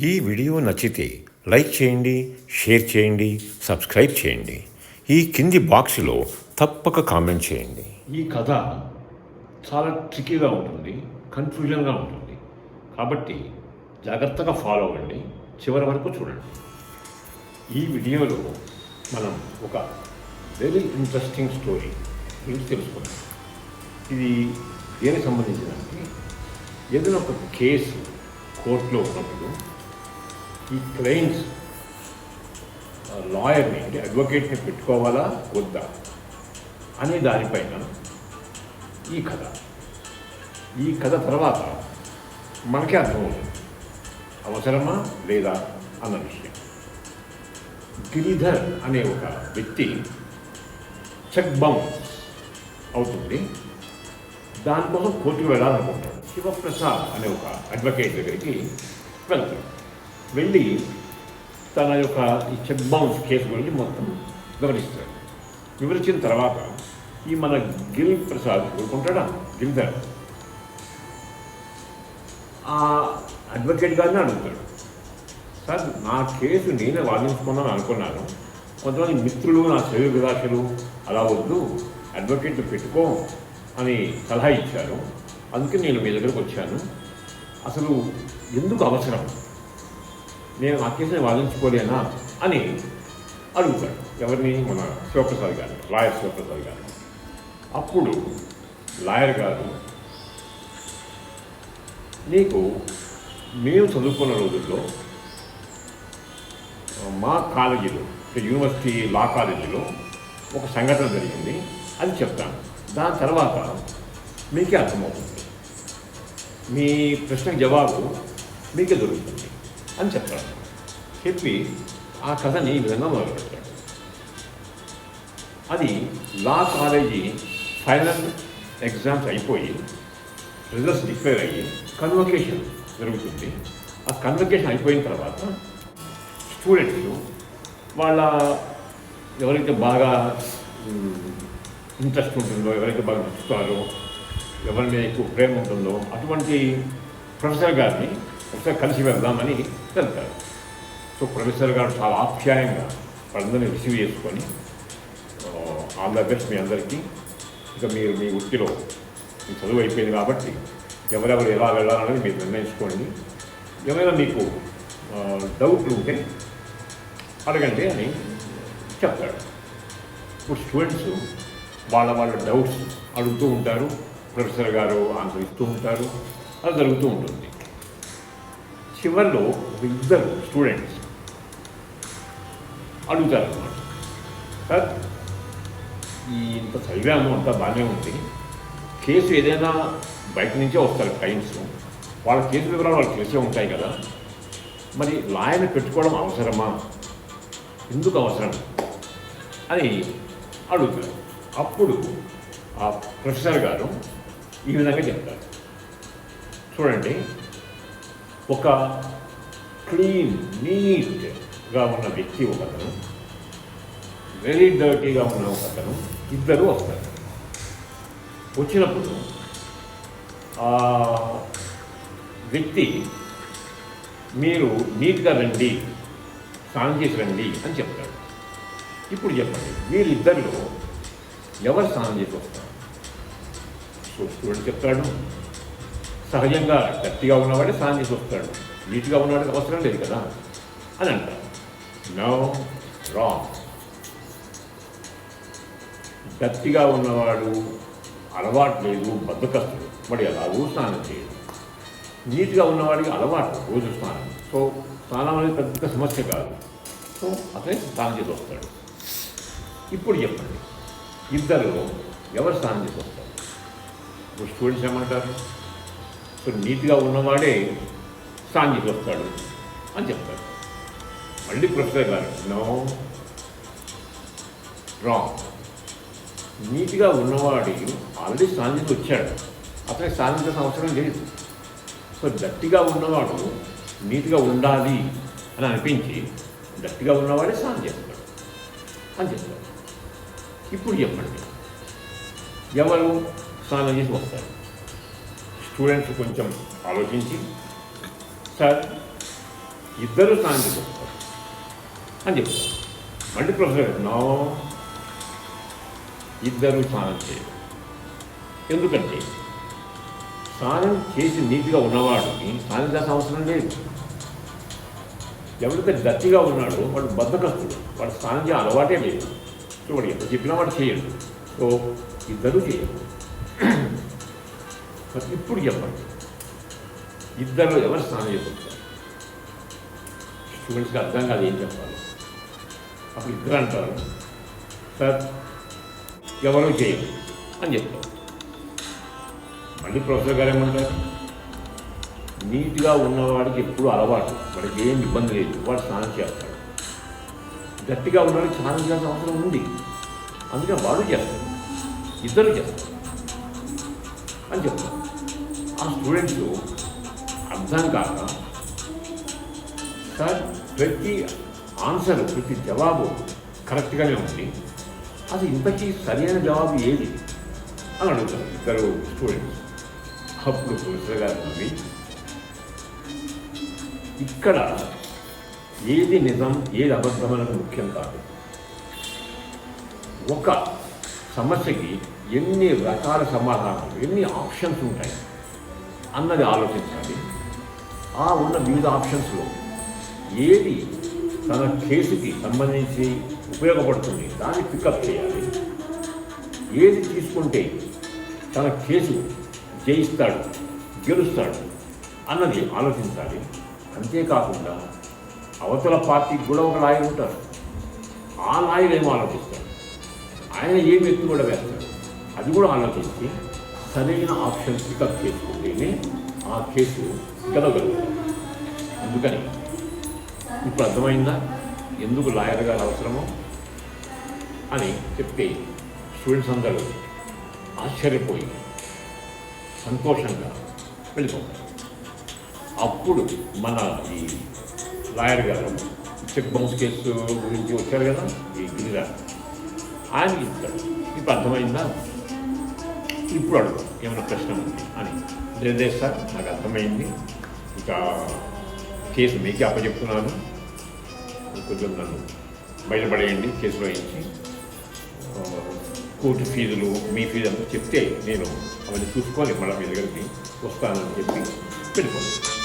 ఈ వీడియో నచ్చితే లైక్ చేయండి, షేర్ చేయండి, సబ్స్క్రైబ్ చేయండి. ఈ కింది బాక్స్లో తప్పక కామెంట్ చేయండి. ఈ కథ చాలా ట్రికీగా ఉంటుంది, కన్ఫ్యూజన్గా ఉంటుంది. కాబట్టి జాగ్రత్తగా ఫాలో అవ్వండి, చివరి వరకు చూడండి. ఈ వీడియోలో మనం ఒక వెరీ ఇంట్రెస్టింగ్ స్టోరీ గురించి తెలుసుకుందాం. ఇది దేనికి సంబంధించినంటే, ఏదైనా ఒక కేసు కోర్టులో ఉన్నప్పుడు ఈ క్లయింట్స్ లాయర్ని అంటే అడ్వకేట్ని పెట్టుకోవాలా వద్దా అనే దానిపైన ఈ కథ తర్వాత మనకే అర్థమవుతుంది అవసరమా లేదా అన్న విషయం. గిరిధర్ అనే ఒక వ్యక్తి చెక్ బౌన్స్ అవుతుంది, దానికోసం కోర్టుకు వెళ్ళాలనుకుంటాడు. శివప్రసాద్ అనే ఒక అడ్వకేట్ దగ్గరికి వెళ్తాడు. వెళ్ళి తన యొక్క ఈ చెక్ బౌన్స్ కేసు గురించి మొత్తం వివరిస్తాడు. వివరించిన తర్వాత ఈ మన గిల్ ప్రసాద్ ఊరుకుంటాడా, గిరిధర్ ఆ అడ్వకేట్ గారిని అడుగుతాడు, సార్ నా కేసు నేనే వాదించుకున్నాను అనుకున్నాను, కొంతమంది మిత్రులు నా శరీర విలాసలు అలా వద్దు అడ్వకేట్ని పెట్టుకో అని సలహా ఇచ్చారు, అందుకే నేను మీ దగ్గరకు వచ్చాను. అసలు ఎందుకు అవసరం, నేను ఆ కేసుని వాదించుకోలేనా అని అడుగుతాడు. ఎవరిని? మన శివప్రసాద్ గారు, లాయర్ శివప్రసాద్ గారు. అప్పుడు లాయర్ గారు, నీకు మేము చదువుకున్న రోజుల్లో మా కాలేజీలో యూనివర్సిటీ లా కాలేజీలో ఒక సంఘటన జరిగింది, అది చెప్తాను. దాని తర్వాత మీకే అర్థమవుతుంది, మీ ప్రశ్నకు జవాబు మీకే దొరుకుతుంది అని చెప్తాడు. చెప్పి ఆ కథని ఈ విధంగా మొదలుపెట్టాడు. అది లా కాలేజీ ఫైనల్ ఎగ్జామ్స్ అయిపోయి రిజల్ట్స్ డిక్లేర్ అయ్యి కన్వకేషన్ జరుగుతుంది. ఆ కన్వకేషన్ అయిపోయిన తర్వాత స్టూడెంట్స్ వాళ్ళ ఎవరైతే బాగా ఇంట్రెస్ట్ ఉంటుందో, ఎవరైతే బాగా నచ్చుతారో, ఎవరి మీద ఎక్కువ ప్రేమ ఉంటుందో అటువంటి ప్రొఫెసర్ గారిని ఒకసారి కలిసి వెళ్దామని వెళ్తారు. సో ప్రొఫెసర్ గారు చాలా ఆప్యాయంగా వాళ్ళందరినీ రిసీవ్ చేసుకొని, ఆల్ ద బెస్ట్ మీ అందరికీ, ఇక మీరు మీ వృత్తిలో మీ చదువు అయిపోయింది కాబట్టి ఎవరెవరు ఎలా వెళ్ళాలనేది మీరు నిర్ణయించుకోండి, ఏమైనా మీకు డౌట్లు ఉంటే అడగండి అని చెప్తాడు. ఇప్పుడు స్టూడెంట్స్ వాళ్ళ డౌట్స్ అడుగుతూ ఉంటారు, ప్రొఫెసర్ గారు ఆన్సర్ ఇస్తూ ఉంటారు, అది జరుగుతూ ఉంటుంది. చివరిలో ఇద్దరు స్టూడెంట్స్ అడుగుతారు అన్నమాట, సార్ ఇంత చదివాము అంతా బాగానే ఉంది, కేసు ఏదైనా బయట నుంచే వస్తారు క్లయింట్స్, వాళ్ళ కేసు వివరాలు వాళ్ళకి తెలిసే ఉంటాయి కదా, మరి లాయర్ని పెట్టుకోవడం అవసరమా, ఎందుకు అవసరం అని అడుగుతారు. అప్పుడు ఆ ప్రొఫెసర్ గారు ఈ విధంగా చెప్తారు, చూడండి, ఒక క్లీన్ నీట్గా ఉన్న వ్యక్తి ఒకతను, వెరీ డర్టీగా ఉన్న ఒకతను, ఇద్దరు వస్తారు. వచ్చినప్పుడు ఆ వ్యక్తి మీరు నీట్గా రండి, స్నానం చేసి రండి అని చెప్తాడు. ఇప్పుడు చెప్పండి, వీళ్ళిద్దరిలో ఎవరు స్నానం చేసి వస్తారు? సో స్టూడెంట్ చెప్తాడు, సహజంగా గట్టిగా ఉన్నవాడే స్నానం చేసి వస్తాడు, నీట్గా ఉన్నవాడికి అవసరం లేదు కదా అని అంటారు. No, wrong. గట్టిగా ఉన్నవాడు అలవాటు లేదు, బద్ధకస్తుడు, వాడు ఎలాగూ స్నానం చేయడు. నీట్గా ఉన్నవాడికి అలవాటు రోజు స్నానం, సో స్నానం అనేది పెద్ద సమస్య కాదు, సో అతనే స్నానం చేసి వస్తాడు. ఇప్పుడు చెప్పండి, ఇద్దరు ఎవరు స్నానం చేసి వస్తారు? ఇప్పుడు స్టూడెంట్స్ ఏమంటారు? సో నీట్గా ఉన్నవాడే స్నానం చేసి వస్తాడు అని చెప్తాడు. మళ్ళీ ప్రొఫెసర్ గారు, నో, రాంగ్. నీట్గా ఉన్నవాడి ఆల్రెడీ స్నానం చేసి వచ్చాడు, అతనికి స్నానం చేసిన అవసరం లేదు. సో గట్టిగా ఉన్నవాడు నీట్గా ఉండాలి అని అనిపించి గట్టిగా ఉన్నవాడే స్నానం చేస్తాడు అని చెప్తాడు. ఇప్పుడు చెప్పండి, ఎవరు స్నానం చేసి వస్తారు? స్టూడెంట్స్ కొంచెం ఆలోచించి, సార్ ఇద్దరు స్నానం చేస్తారు అని చెప్తారు. మళ్ళీ ప్రొఫెసర్ గారు నో, ఇద్దరు స్నానం చేయరు. ఎందుకంటే స్నానం చేసి నీట్గా ఉన్నవాడిని స్నానం చేసిన అవసరం లేదు. ఎవరైతే గట్టిగా ఉన్నాడో వాడు బద్ధకస్తుడు, వాడు స్నానం చేయ అలవాటే లేదు. సో వాడు ఎంత చెప్పినా వాడు చేయడు. సో ఇద్దరు చేయరు. మరి ఇప్పుడు చెప్పండి, ఇద్దరు ఎవరు స్నానం చేస్తారు? స్టూడెంట్స్కి అర్థం కాదు ఏం చెప్పాలి. అప్పుడు ఇద్దరు అంటారు, సార్ ఎవరు చేయరు అని చెప్తారు. మళ్ళీ ప్రొఫెసర్ గారు ఏమంటారు, నీట్గా ఉన్నవాడికి ఎప్పుడు అలవాటు, వాడికి ఏం ఇబ్బంది లేదు, వాడు స్నానం చేస్తాడు. గట్టిగా ఉన్నవాడికి స్నానం చేయాల్సిన అవసరం ఉంది, అందుకని వాడు చేస్తాడు, ఇద్దరు చేస్తారు అని చెప్తారు. ఆ స్టూడెంట్స్ అర్థం కాక, సార్ ప్రతి ఆన్సర్, ప్రతి జవాబు కరెక్ట్గానే ఉంది, అది ఇంతకీ సరైన జవాబు ఏది అని అడుగుతారు ఇద్దరు స్టూడెంట్స్. అప్పుడు ప్రొఫెసర్ గారు నవ్వి, ఇక్కడ ఏది నిజం ఏది అబద్ధం అనేది ముఖ్యం కాదు. ఒక సమస్యకి ఎన్ని రకాల సమాధానాలు, ఎన్ని ఆప్షన్స్ ఉంటాయి అన్నది ఆలోచించాలి. ఆ ఉన్న వివిధ ఆప్షన్స్లో ఏది తన కేసుకి సంబంధించి ఉపయోగపడుతుంది దాన్ని పికప్ చేయాలి. ఏది తీసుకుంటే తన కేసు జయిస్తాడు, గెలుస్తాడు అన్నది ఆలోచించాలి. అంతేకాకుండా అవతల పార్టీకి కూడా ఒక లాయర్ ఉంటారు. ఆ లాయర్ ఏమో ఆలోచిస్తాడు, ఆయన ఏం వ్యక్తి కూడా వేస్తాడు, అది కూడా ఆలోచించి సరైన ఆప్షన్ పికప్ చేసుకుంటేనే ఆ కేసు గెలవగలుగుతాడు. అందుకని ఇప్పుడు అర్థమైందా ఎందుకు లాయర్ గారు అవసరమో అని చెప్తే స్టూడెంట్స్ అందరూ ఆశ్చర్యపోయి సంతోషంగా వెళ్ళిపోతారు. అప్పుడు మన ఈ లాయర్ గారు చెక్ బౌన్స్ కేసు గురించి వచ్చారు కదా, ఈ గిరిరా ఆయనకి ఇస్తాడు, ఇప్పుడు అర్థమైందా, ఇప్పుడు అడుగు ఏమైనా ప్రశ్న ఉంది అని. లేదే సార్ నాకు అర్థమైంది, ఇంకా కేసు మీకే అప్పచెప్తున్నాను, కొంచెం నన్ను బయటపడేయండి కేసులో ఇచ్చి, కోర్టు ఫీజులు మీ ఫీజు అంతా చెప్తే నేను అవన్నీ చూసుకొని మళ్ళీ మీ దగ్గరికి వస్తానని చెప్పి వెళ్ళిపోతాను.